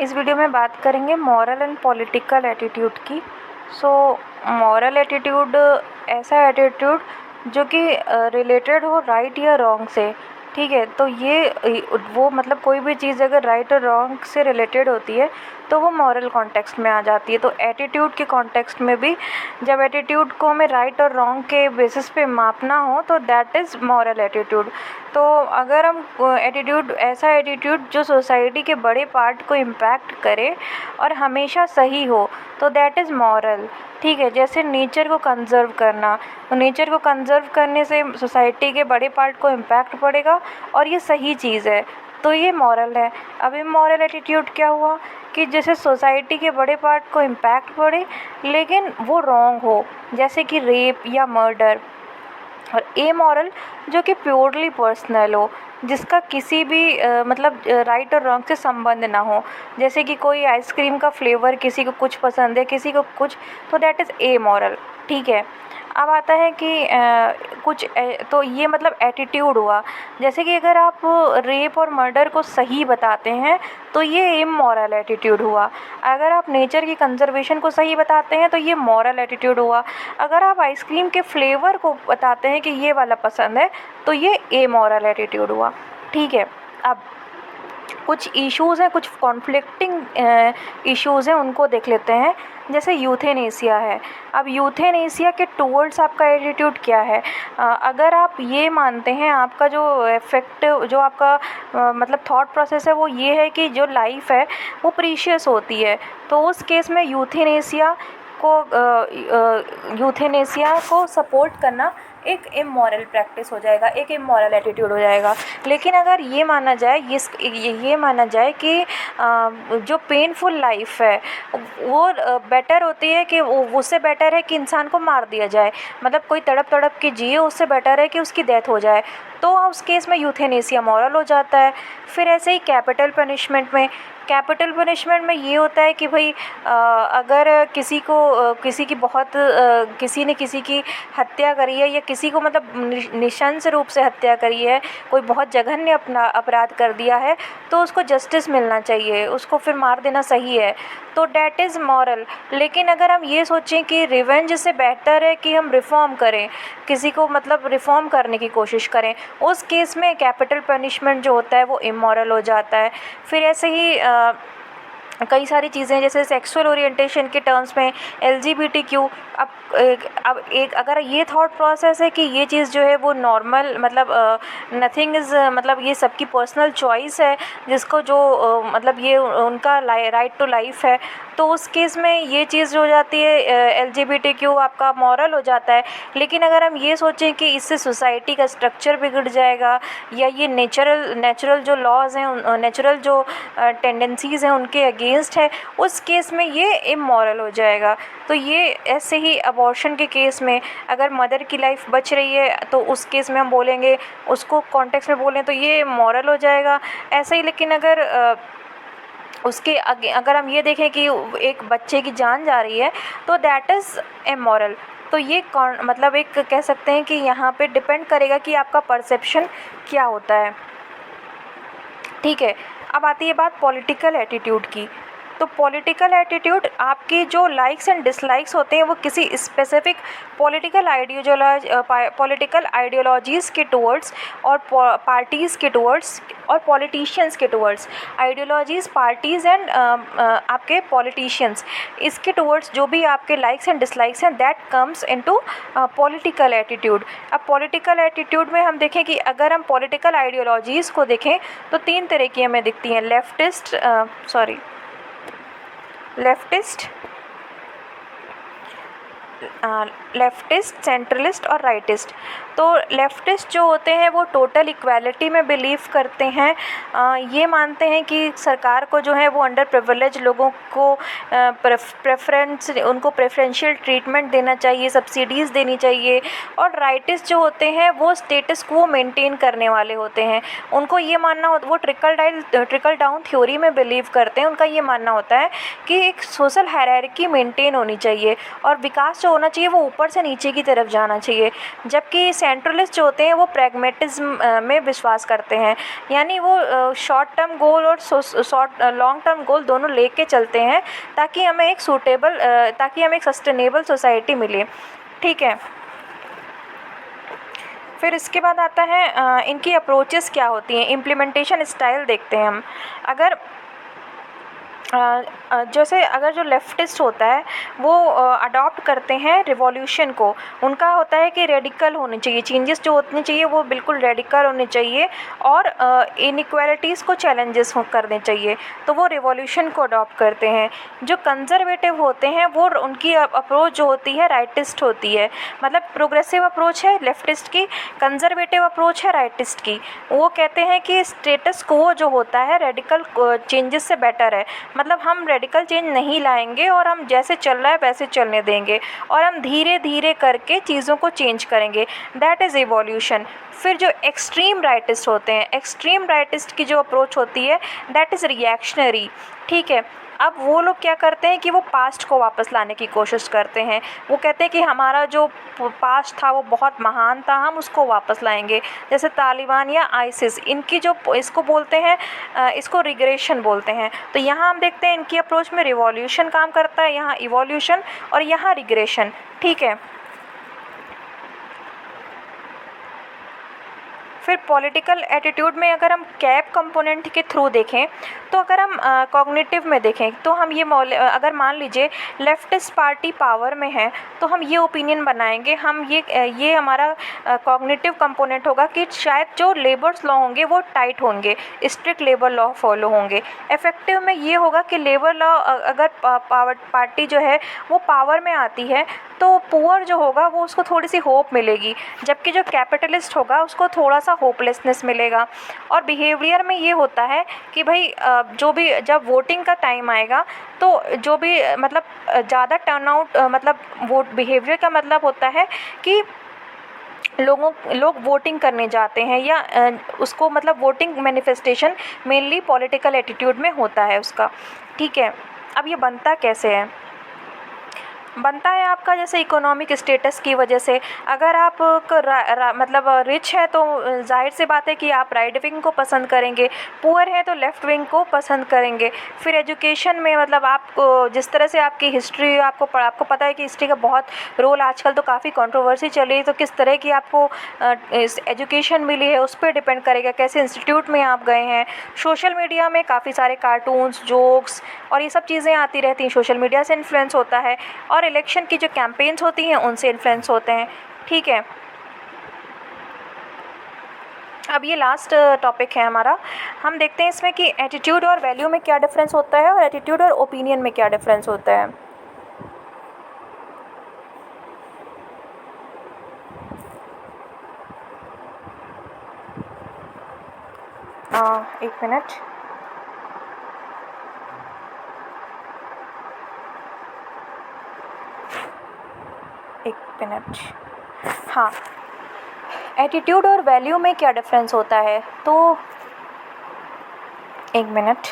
इस वीडियो में बात करेंगे मॉरल एंड पॉलिटिकल एटीट्यूड की। सो मॉरल एटीट्यूड ऐसा एटीट्यूड जो कि रिलेटेड हो राइट या रॉन्ग से, ठीक है। तो ये वो मतलब कोई भी चीज़ अगर राइट और रॉन्ग से रिलेटेड होती है तो वो मॉरल कॉन्टेक्स्ट में आ जाती है। तो एटीट्यूड के कॉन्टेक्स्ट में भी जब एटीट्यूड को हमें राइट और रॉन्ग के बेसिस पे मापना हो तो दैट इज़ मॉरल एटीट्यूड। तो अगर हम एटीट्यूड ऐसा एटीट्यूड जो सोसाइटी के बड़े पार्ट को इम्पैक्ट करे और हमेशा सही हो तो दैट इज़ मॉरल, ठीक है। जैसे नेचर को कंज़र्व करना, तो नेचर को कंज़र्व करने से सोसाइटी के बड़े पार्ट को इम्पैक्ट पड़ेगा और ये सही चीज़ है, तो ये मॉरल है। अब इमॉरल एटीट्यूड क्या हुआ कि जैसे सोसाइटी के बड़े पार्ट को इम्पैक्ट पड़े लेकिन वो रॉन्ग हो, जैसे कि रेप या मर्डर। और एमॉरल जो कि प्योरली पर्सनल हो, जिसका किसी भी मतलब राइट और रॉन्ग से संबंध ना हो, जैसे कि कोई आइसक्रीम का फ्लेवर किसी को कुछ पसंद है किसी को कुछ, तो दैट इज़ एमॉरल, ठीक है। अब आता है कि तो ये मतलब एटीट्यूड हुआ। जैसे कि अगर आप रेप और मर्डर को सही बताते हैं तो ये इमॉरल एटीट्यूड हुआ। अगर आप नेचर की कंजर्वेशन को सही बताते हैं तो ये मॉरल एटीट्यूड हुआ। अगर आप आइसक्रीम के फ्लेवर को बताते हैं कि ये वाला पसंद है तो ये एमॉरल एटीट्यूड हुआ, ठीक है। अब कुछ इश्यूज़ हैं, कुछ कॉन्फ्लिक्टिंग इश्यूज़ हैं, उनको देख लेते हैं। जैसे यूथेनेसिया है। अब यूथेनेसिया के टूवर्ड्स आपका एटीट्यूड क्या है? अगर आप ये मानते हैं आपका जो इफेक्ट जो आपका मतलब थॉट प्रोसेस है वो ये है कि जो लाइफ है वो प्रीशियस होती है, तो उस केस में यूथेनेसिया को सपोर्ट करना एक इमॉरल प्रैक्टिस हो जाएगा, एक इमॉरल एटीट्यूड हो जाएगा। लेकिन अगर ये माना जाए ये माना जाए कि जो पेनफुल लाइफ है वो बेटर होती है कि उससे बेटर है कि इंसान को मार दिया जाए, मतलब कोई तड़प तड़प के जिए, उससे बेटर है कि उसकी डेथ हो जाए, तो उस केस में यूथेनेसिया मॉरल हो जाता है। फिर ऐसे ही कैपिटल पनिशमेंट में ये होता है कि भाई अगर किसी की बहुत किसी ने किसी की हत्या करी है या किसी को मतलब निशंस रूप से हत्या करी है, कोई बहुत जघन्य अपना अपराध कर दिया है, तो उसको जस्टिस मिलना चाहिए, उसको फिर मार देना सही है, तो डैट इज़ मॉरल। लेकिन अगर हम ये सोचें कि रिवेंज से बेहतर है कि हम रिफॉर्म करें, किसी को मतलब रिफॉर्म करने की कोशिश करें, उस केस में कैपिटल पनिशमेंट जो होता है वो इमॉरल हो जाता है। फिर ऐसे ही कई सारी चीज़ें जैसे सेक्सुअल ओरिएंटेशन के टर्म्स में LGBTQ। अब एक अगर ये थॉट प्रोसेस है कि ये चीज़ जो है वो नॉर्मल मतलब नथिंग इज़ मतलब ये सबकी पर्सनल चॉइस है, जिसको जो मतलब ये उनका राइट टू लाइफ है, तो उस केस में ये चीज़ हो जाती है LGBTQ आपका मॉरल हो जाता है। लेकिन अगर हम ये सोचें कि इससे सोसाइटी का स्ट्रक्चर बिगड़ जाएगा या ये नेचुरल जो लॉज हैं, नेचुरल जो टेंडेंसीज़ हैं उनके अगेंस्ट है, उस केस में ये इमॉरल हो जाएगा। तो ये ऐसे ही अबॉर्शन के केस में अगर मदर की लाइफ बच रही है तो उस केस में हम बोलेंगे, उसको कॉन्टेक्स्ट में बोलें तो ये मॉरल हो जाएगा, ऐसे ही। लेकिन अगर उसके अगर हम ये देखें कि एक बच्चे की जान जा रही है तो दैट इज़ इमॉरल। तो ये मतलब एक कह सकते हैं कि यहाँ पे डिपेंड करेगा कि आपका परसेप्शन क्या होता है, ठीक है। अब आती है बात पॉलिटिकल एटीट्यूड की। तो पॉलिटिकल एटीट्यूड आपकी जो लाइक्स एंड डिसलाइक्स होते हैं वो किसी स्पेसिफिक पॉलिटिकल आइडियोलॉजीज़ के टुवर्ड्स और पार्टीज़ के टुवर्ड्स और पॉलिटिशियंस के टुवर्ड्स, आइडियोलॉजीज़, पार्टीज़ एंड आपके पॉलिटिशियंस, इसके टुवर्ड्स जो भी आपके लाइक्स एंड डिसलाइक्स हैं that comes into political attitude. अब पॉलिटिकल एटीट्यूड में हम देखें कि अगर हम पॉलिटिकल आइडियोलॉजीज़ को देखें तो 3 तरह की हमें दिखती हैं, लेफ्टिस्ट, सेंट्रलिस्ट और राइटिस्ट। तो लेफ्टिस्ट जो होते हैं वो टोटल इक्वालिटी में बिलीव करते हैं, ये मानते हैं कि सरकार को जो है वो अंडर प्रिविलेज लोगों को उनको प्रेफरेंशियल ट्रीटमेंट देना चाहिए, सब्सिडीज़ देनी चाहिए। और राइटिस्ट जो होते हैं वो स्टेटस को मेंटेन करने वाले होते हैं, उनको ये मानना होता, वो ट्रिकल डाउन थ्योरी में बिलीव करते हैं। उनका ये मानना होता है कि एक सोशल हायरार्की मेंटेन होनी चाहिए और विकास जो होना चाहिए वो ऊपर से नीचे की तरफ जाना चाहिए, जबकि सेंट्रलिस्ट जो होते हैं वो प्रैग्मेटिज्म में विश्वास करते हैं, यानी वो शॉर्ट टर्म गोल और लॉन्ग टर्म गोल दोनों लेके चलते हैं ताकि हमें एक सस्टेनेबल सोसाइटी मिले। ठीक है, फिर इसके बाद आता है इनकी अप्रोचेस क्या होती हैं, इम्प्लीमेंटेशन स्टाइल देखते हैं हम। जैसे अगर जो लेफ्टिस्ट होता है वो अडॉप्ट करते हैं रिवॉल्यूशन को, उनका होता है कि रेडिकल होने चाहिए, चेंजेस जो होने चाहिए वो बिल्कुल रेडिकल होने चाहिए और इनइक्वालिटीज़ को चैलेंजेस करने चाहिए, तो वो रिवॉल्यूशन को अडॉप्ट करते हैं। जो कंजर्वेटिव होते हैं वो उनकी अप्रोच जो होती है राइटिस्ट होती है, मतलब प्रोग्रेसिव अप्रोच है लेफ्टिस्ट की, कंजर्वेटिव अप्रोच है राइटिस्ट की। वो कहते हैं कि स्टेटस को जो होता है रेडिकल चेंजेस से बेटर है, मतलब हम रेडिकल चेंज नहीं लाएंगे और हम जैसे चल रहा है वैसे चलने देंगे और हम धीरे धीरे करके चीज़ों को चेंज करेंगे, दैट इज़ इवोल्यूशन। फिर जो एक्सट्रीम राइटिस्ट होते हैं, एक्सट्रीम राइटिस्ट की जो अप्रोच होती है दैट इज़ रिएक्शनरी। ठीक है, अब वो लोग क्या करते हैं कि वो पास्ट को वापस लाने की कोशिश करते हैं, वो कहते हैं कि हमारा जो पास्ट था वो बहुत महान था, हम उसको वापस लाएंगे। जैसे तालिबान या आईसिस, इनकी जो इसको बोलते हैं इसको रिग्रेशन बोलते हैं। तो यहाँ हम देखते हैं इनकी अप्रोच में रिवॉल्यूशन काम करता है, यहाँ इवोल्यूशन और यहाँ रिग्रेशन। ठीक है, फिर पॉलिटिकल एटीट्यूड में अगर हम कैप कंपोनेंट के थ्रू देखें, तो अगर हम कॉग्निटिव में देखें तो हम ये अगर मान लीजिए लेफ्टिस्ट पार्टी पावर में है तो हम ये ओपिनियन बनाएंगे, हम ये हमारा कॉग्निटिव कंपोनेंट होगा कि शायद जो लेबर्स लॉ होंगे वो टाइट होंगे, स्ट्रिक्ट लेबर लॉ फॉलो होंगे। इफेक्टिव में ये होगा कि लेबर लॉ अगर पार्टी जो है वो पावर में आती है तो पुअर जो होगा वो उसको थोड़ी सी होप मिलेगी, जबकि जो कैपिटलिस्ट होगा उसको थोड़ा सा होपलेसनेस मिलेगा। और बिहेवियर में ये होता है कि भाई जो भी जब वोटिंग का टाइम आएगा तो जो भी मतलब ज़्यादा टर्नआउट मतलब वोट बिहेवियर का मतलब होता है कि लोग वोटिंग करने जाते हैं या उसको मतलब voting manifestation mainly political attitude में होता है उसका। ठीक है, अब ये बनता कैसे है, बनता है आपका जैसे इकोनॉमिक स्टेटस की वजह से। अगर आप मतलब रिच है तो जाहिर सी बात है कि आप राइट विंग को पसंद करेंगे, पुअर है तो लेफ़्ट विंग को पसंद करेंगे। फिर एजुकेशन में मतलब आपको जिस तरह से आपकी हिस्ट्री आपको पता है कि हिस्ट्री का बहुत रोल आजकल तो काफ़ी कंट्रोवर्सी चली है, तो किस तरह की आपको एजुकेशन मिली है उस पर डिपेंड करेगा, कैसे इंस्टीट्यूट में आप गए हैं। सोशल मीडिया में काफ़ी सारे कार्टून्स, जोक्स और ये सब चीज़ें आती रहती हैं, सोशल मीडिया से इन्फ्लुएंस होता है। और इलेक्शन की जो कैंपेन्स होती हैं उनसे इन्फ्लुएंस होते हैं। ठीक है, अब ये लास्ट टॉपिक है हमारा, हम देखते हैं इसमें कि एटीट्यूड और वैल्यू में क्या डिफरेंस होता है और एटीट्यूड और ओपिनियन में क्या डिफरेंस होता है। एक मिनट, हाँ, एटीट्यूड और वैल्यू में क्या डिफरेंस होता है, तो एक मिनट।